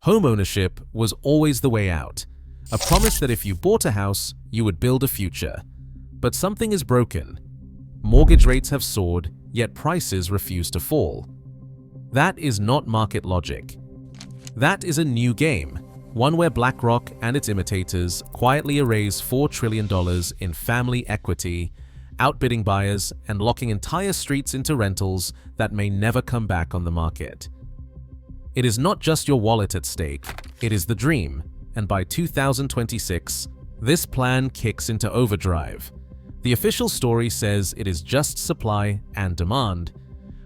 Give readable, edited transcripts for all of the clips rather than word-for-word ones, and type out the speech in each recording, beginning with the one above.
Home ownership was always the way out, a promise that if you bought a house, you would build a future. But something is broken. Mortgage rates have soared, yet prices refuse to fall. That is not market logic. That is a new game, one where BlackRock and its imitators quietly erase $4 trillion in family equity, outbidding buyers and locking entire streets into rentals that may never come back on the market. It is not just your wallet at stake, it is the dream, and by 2026, this plan kicks into overdrive. The official story says it is just supply and demand,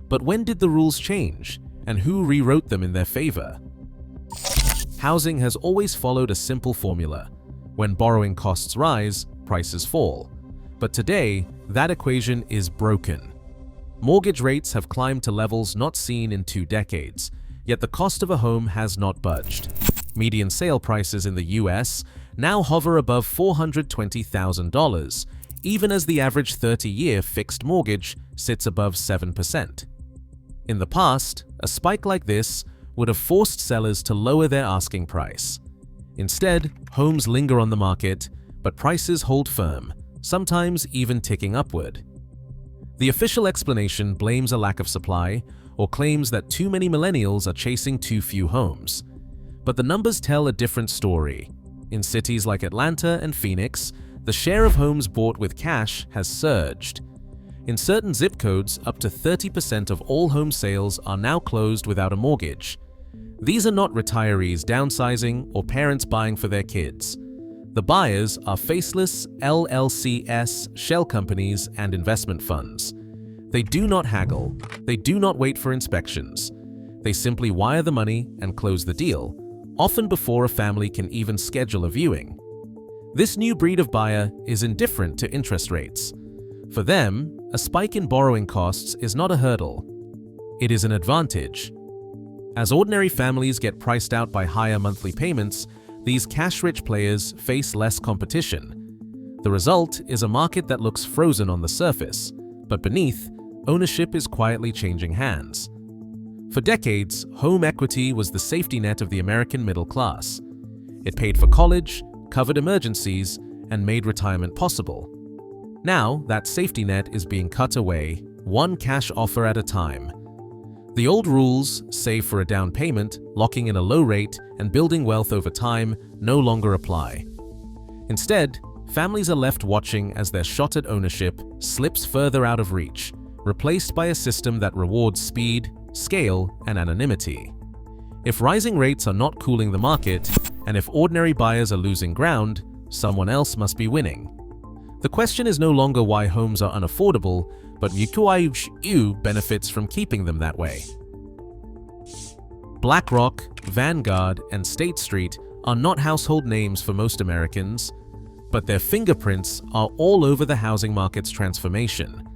but when did the rules change, and who rewrote them in their favor? Housing has always followed a simple formula. When borrowing costs rise, prices fall. But today, that equation is broken. Mortgage rates have climbed to levels not seen in 2 decades, yet the cost of a home has not budged. Median sale prices in the US now hover above $420,000, even as the average 30-year fixed mortgage sits above 7%. In the past, a spike like this would have forced sellers to lower their asking price. Instead, homes linger on the market, but prices hold firm, sometimes even ticking upward. The official explanation blames a lack of supply or claims that too many millennials are chasing too few homes. But the numbers tell a different story. In cities like Atlanta and Phoenix, the share of homes bought with cash has surged. In certain zip codes, up to 30% of all home sales are now closed without a mortgage. These are not retirees downsizing or parents buying for their kids. The buyers are faceless LLCs, shell companies, and investment funds. They do not haggle. They do not wait for inspections. They simply wire the money and close the deal, often before a family can even schedule a viewing. This new breed of buyer is indifferent to interest rates. For them, a spike in borrowing costs is not a hurdle. It is an advantage. As ordinary families get priced out by higher monthly payments, these cash-rich players face less competition. The result is a market that looks frozen on the surface, but beneath, ownership is quietly changing hands. For decades, home equity was the safety net of the American middle class. It paid for college, covered emergencies, and made retirement possible. Now, that safety net is being cut away, one cash offer at a time. The old rules, save for a down payment, locking in a low rate, and building wealth over time, no longer apply. Instead, families are left watching as their shot at ownership slips further out of reach, replaced by a system that rewards speed, scale, and anonymity. If rising rates are not cooling the market, and if ordinary buyers are losing ground, someone else must be winning. The question is no longer why homes are unaffordable, but who benefits from keeping them that way. BlackRock, Vanguard, and State Street are not household names for most Americans, but their fingerprints are all over the housing market's transformation.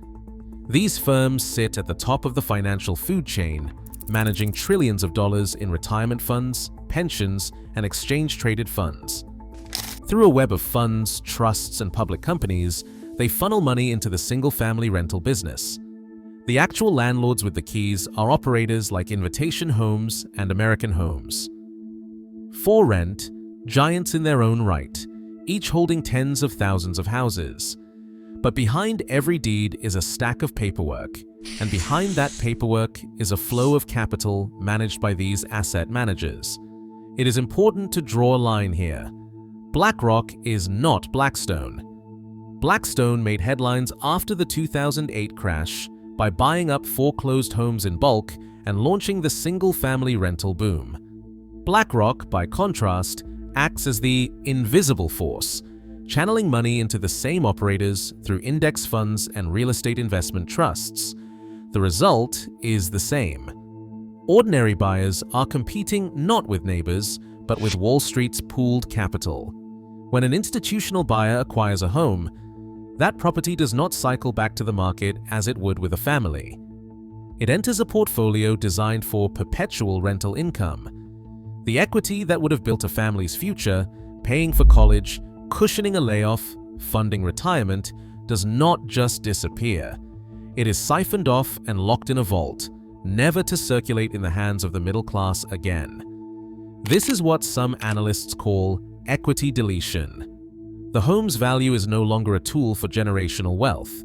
These firms sit at the top of the financial food chain, managing trillions of dollars in retirement funds, pensions, and exchange-traded funds. Through a web of funds, trusts, and public companies, they funnel money into the single-family rental business. The actual landlords with the keys are operators like Invitation Homes and American Homes. For rent, giants in their own right, each holding tens of thousands of houses. But behind every deed is a stack of paperwork, and behind that paperwork is a flow of capital managed by these asset managers. It is important to draw a line here. BlackRock is not Blackstone. Blackstone made headlines after the 2008 crash by buying up foreclosed homes in bulk and launching the single-family rental boom. BlackRock, by contrast, acts as the invisible force, channeling money into the same operators through index funds and real estate investment trusts. The result is the same. Ordinary buyers are competing not with neighbors, but with Wall Street's pooled capital. When an institutional buyer acquires a home, that property does not cycle back to the market as it would with a family. It enters a portfolio designed for perpetual rental income. The equity that would have built a family's future, paying for college, cushioning a layoff, funding retirement, does not just disappear. It is siphoned off and locked in a vault, never to circulate in the hands of the middle class again. This is what some analysts call equity deletion. The home's value is no longer a tool for generational wealth.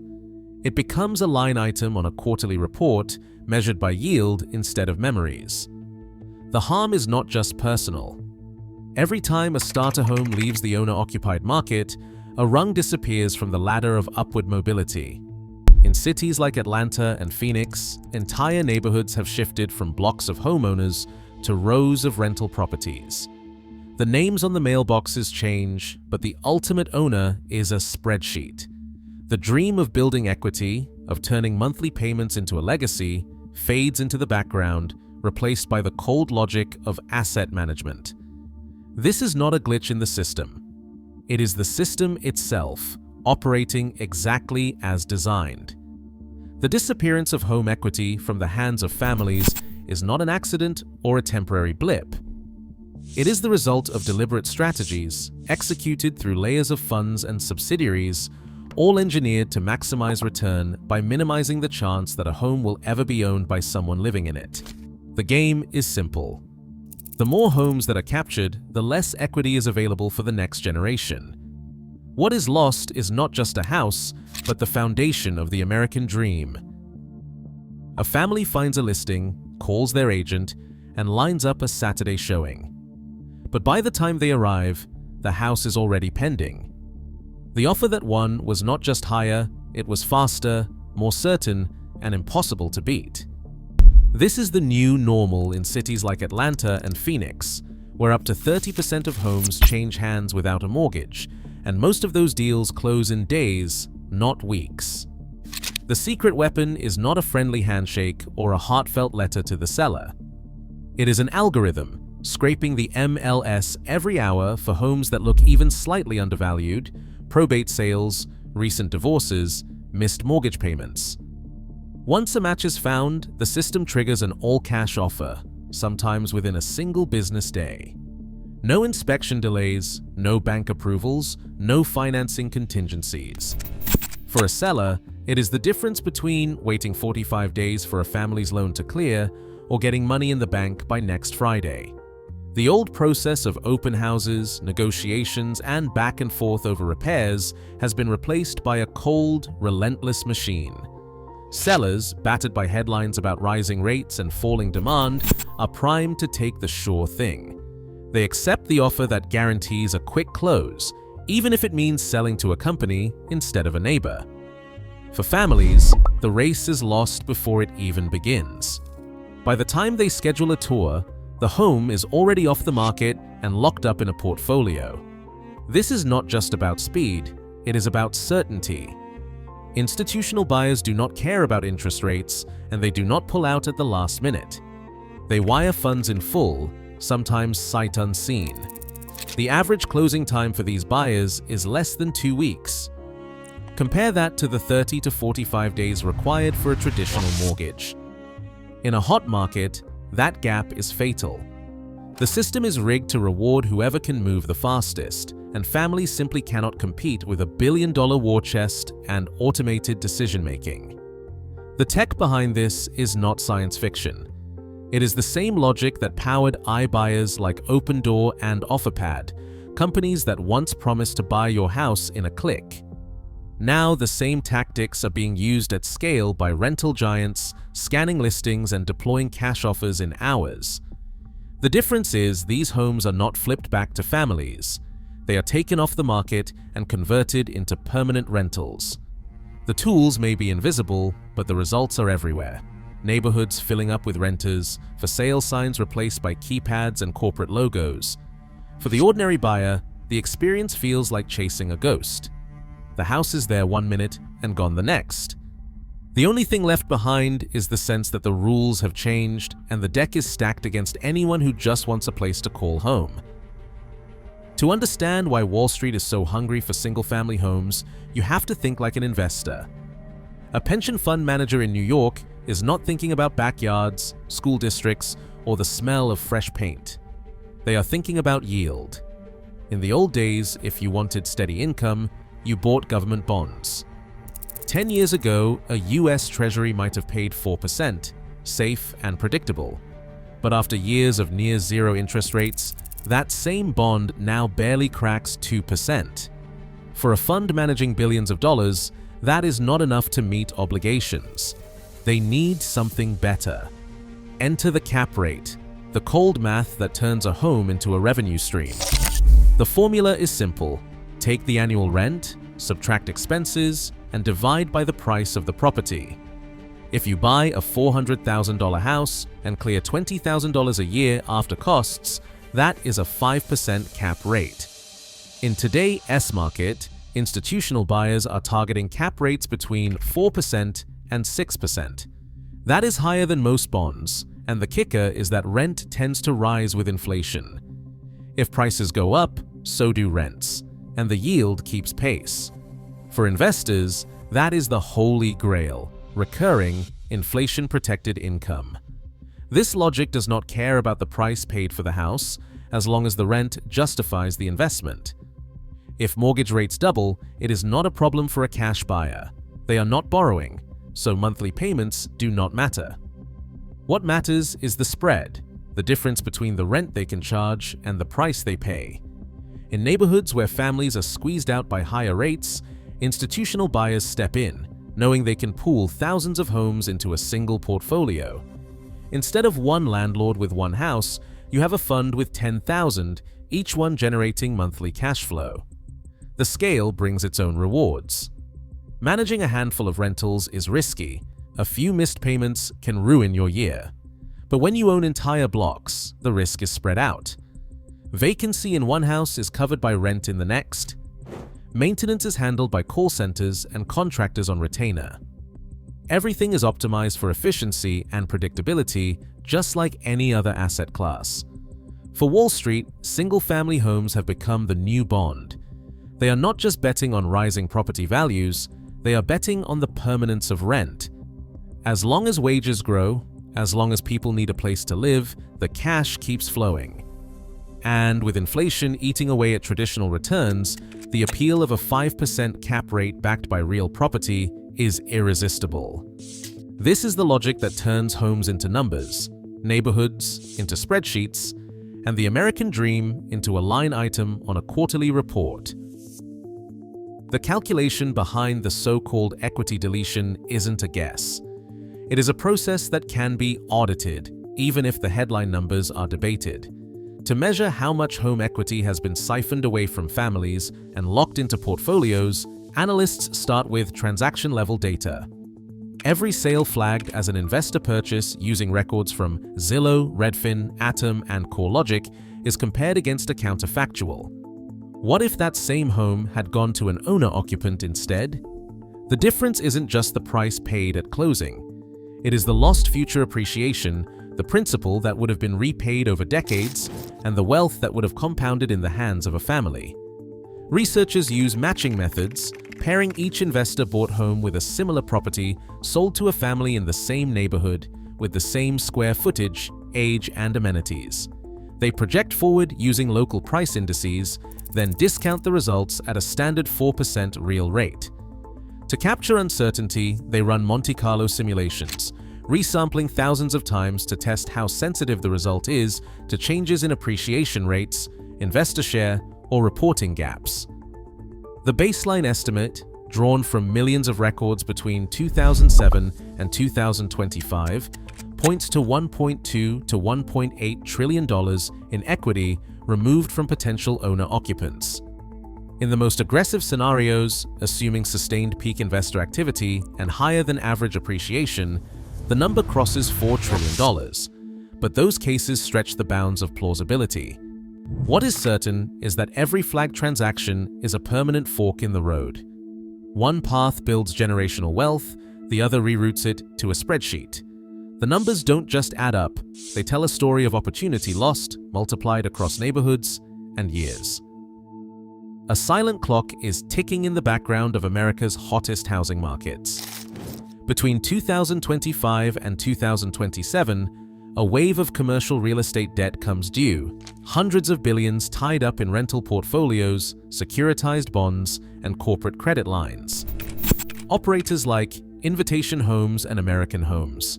It becomes a line item on a quarterly report measured by yield instead of memories. The harm is not just personal. Every time a starter home leaves the owner-occupied market, a rung disappears from the ladder of upward mobility. In cities like Atlanta and Phoenix, entire neighborhoods have shifted from blocks of homeowners to rows of rental properties. The names on the mailboxes change, but the ultimate owner is a spreadsheet. The dream of building equity, of turning monthly payments into a legacy, fades into the background, replaced by the cold logic of asset management. This is not a glitch in the system. It is the system itself, operating exactly as designed. The disappearance of home equity from the hands of families is not an accident or a temporary blip. It is the result of deliberate strategies executed through layers of funds and subsidiaries, all engineered to maximize return by minimizing the chance that a home will ever be owned by someone living in it. The game is simple. The more homes that are captured, the less equity is available for the next generation. What is lost is not just a house, but the foundation of the American dream. A family finds a listing, calls their agent, and lines up a Saturday showing. But by the time they arrive, the house is already pending. The offer that won was not just higher, it was faster, more certain, and impossible to beat. This is the new normal in cities like Atlanta and Phoenix, where up to 30% of homes change hands without a mortgage, and most of those deals close in days, not weeks. The secret weapon is not a friendly handshake or a heartfelt letter to the seller. It is an algorithm, scraping the MLS every hour for homes that look even slightly undervalued, probate sales, recent divorces, missed mortgage payments. Once a match is found, the system triggers an all-cash offer, sometimes within a single business day. No inspection delays, no bank approvals, no financing contingencies. For a seller, it is the difference between waiting 45 days for a family's loan to clear or getting money in the bank by next Friday. The old process of open houses, negotiations, and back and forth over repairs has been replaced by a cold, relentless machine. Sellers, battered by headlines about rising rates and falling demand, are primed to take the sure thing. They accept the offer that guarantees a quick close, even if it means selling to a company instead of a neighbor. For families, the race is lost before it even begins. By the time they schedule a tour, the home is already off the market and locked up in a portfolio. This is not just about speed, it is about certainty. Institutional buyers do not care about interest rates, and they do not pull out at the last minute. They wire funds in full, sometimes sight unseen. The average closing time for these buyers is less than 2 weeks. Compare that to the 30 to 45 days required for a traditional mortgage. In a hot market, that gap is fatal. The system is rigged to reward whoever can move the fastest, and families simply cannot compete with a billion-dollar war chest and automated decision-making. The tech behind this is not science fiction. It is the same logic that powered iBuyers like Opendoor and OfferPad, companies that once promised to buy your house in a click. Now the same tactics are being used at scale by rental giants, scanning listings and deploying cash offers in hours. The difference is these homes are not flipped back to families. They are taken off the market and converted into permanent rentals. The tools may be invisible, but the results are everywhere. Neighborhoods filling up with renters, for sale signs replaced by keypads and corporate logos. For the ordinary buyer, the experience feels like chasing a ghost. The house is there 1 minute and gone the next. The only thing left behind is the sense that the rules have changed and the deck is stacked against anyone who just wants a place to call home. To understand why Wall Street is so hungry for single-family homes, you have to think like an investor. A pension fund manager in New York is not thinking about backyards, school districts, or the smell of fresh paint. They are thinking about yield. In the old days, if you wanted steady income, you bought government bonds. 10 years ago, a US Treasury might have paid 4%, safe and predictable. But after years of near-zero interest rates, that same bond now barely cracks 2%. For a fund managing billions of dollars, that is not enough to meet obligations. They need something better. Enter the cap rate, the cold math that turns a home into a revenue stream. The formula is simple. Take the annual rent, subtract expenses, and divide by the price of the property. If you buy a $400,000 house and clear $20,000 a year after costs, that is a 5% cap rate. In today's market, institutional buyers are targeting cap rates between 4% and 6%. That is higher than most bonds, and the kicker is that rent tends to rise with inflation. If prices go up, so do rents, and the yield keeps pace. For investors, that is the holy grail: recurring, inflation-protected income. This logic does not care about the price paid for the house, as long as the rent justifies the investment. If mortgage rates double, it is not a problem for a cash buyer. They are not borrowing, so monthly payments do not matter. What matters is the spread, the difference between the rent they can charge and the price they pay. In neighborhoods where families are squeezed out by higher rates, institutional buyers step in, knowing they can pool thousands of homes into a single portfolio. Instead of one landlord with one house, you have a fund with 10,000, each one generating monthly cash flow. The scale brings its own rewards. Managing a handful of rentals is risky. A few missed payments can ruin your year. But when you own entire blocks, the risk is spread out. Vacancy in one house is covered by rent in the next. Maintenance is handled by call centers and contractors on retainer. Everything is optimized for efficiency and predictability, just like any other asset class. For Wall Street, single-family homes have become the new bond. They are not just betting on rising property values, they are betting on the permanence of rent. As long as wages grow, as long as people need a place to live, the cash keeps flowing. And with inflation eating away at traditional returns, the appeal of a 5% cap rate backed by real property is irresistible. This is the logic that turns homes into numbers, neighborhoods into spreadsheets, and the American dream into a line item on a quarterly report. The calculation behind the so-called equity deletion isn't a guess. It is a process that can be audited, even if the headline numbers are debated. To measure how much home equity has been siphoned away from families and locked into portfolios, analysts start with transaction-level data. Every sale flagged as an investor purchase using records from Zillow, Redfin, Atom, and CoreLogic is compared against a counterfactual. What if that same home had gone to an owner-occupant instead? The difference isn't just the price paid at closing. It is the lost future appreciation, the principal that would have been repaid over decades, and the wealth that would have compounded in the hands of a family. Researchers use matching methods, pairing each investor-bought home with a similar property sold to a family in the same neighborhood with the same square footage, age, and amenities. They project forward using local price indices, then discount the results at a standard 4% real rate. To capture uncertainty, they run Monte Carlo simulations, resampling thousands of times to test how sensitive the result is to changes in appreciation rates, investor share, or reporting gaps. The baseline estimate, drawn from millions of records between 2007 and 2025, points to $1.2 to $1.8 trillion in equity removed from potential owner occupants. In the most aggressive scenarios, assuming sustained peak investor activity and higher than average appreciation, the number crosses $4 trillion, but those cases stretch the bounds of plausibility. What is certain is that every flagged transaction is a permanent fork in the road. One path builds generational wealth, the other reroutes it to a spreadsheet. The numbers don't just add up, they tell a story of opportunity lost, multiplied across neighborhoods and years. A silent clock is ticking in the background of America's hottest housing markets. Between 2025 and 2027, a wave of commercial real estate debt comes due, hundreds of billions tied up in rental portfolios, securitized bonds, and corporate credit lines. Operators like Invitation Homes and American Homes.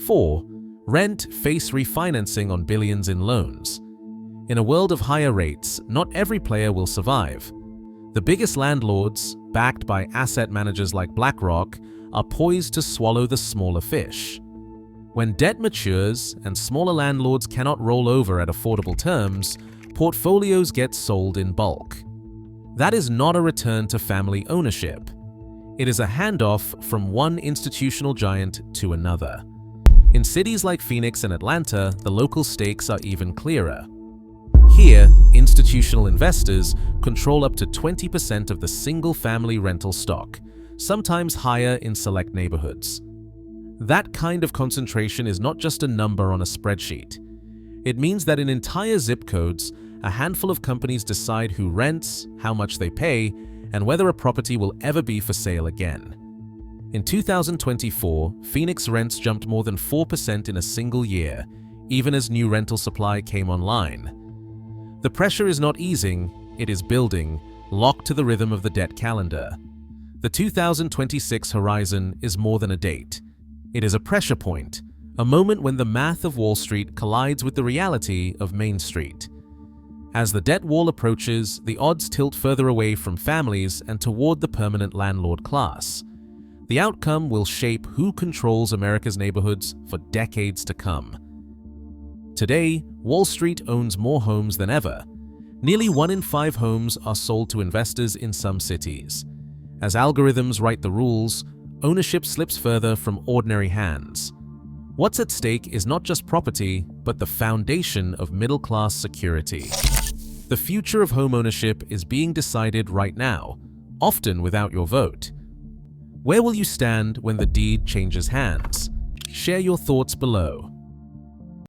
4. Rent face refinancing on billions in loans. In a world of higher rates, not every player will survive. The biggest landlords, backed by asset managers like BlackRock, are poised to swallow the smaller fish. When debt matures and smaller landlords cannot roll over at affordable terms, portfolios get sold in bulk. That is not a return to family ownership. It is a handoff from one institutional giant to another. In cities like Phoenix and Atlanta, the local stakes are even clearer. Here, institutional investors control up to 20% of the single-family rental stock, sometimes higher in select neighborhoods. That kind of concentration is not just a number on a spreadsheet. It means that in entire zip codes, a handful of companies decide who rents, how much they pay, and whether a property will ever be for sale again. In 2024, Phoenix rents jumped more than 4% in a single year, even as new rental supply came online. The pressure is not easing, it is building, locked to the rhythm of the debt calendar. The 2026 horizon is more than a date. It is a pressure point, a moment when the math of Wall Street collides with the reality of Main Street. As the debt wall approaches, the odds tilt further away from families and toward the permanent landlord class. The outcome will shape who controls America's neighborhoods for decades to come. Today, Wall Street owns more homes than ever. Nearly 1 in 5 homes are sold to investors in some cities. As algorithms write the rules, ownership slips further from ordinary hands. What's at stake is not just property, but the foundation of middle-class security. The future of homeownership is being decided right now, often without your vote. Where will you stand when the deed changes hands? Share your thoughts below.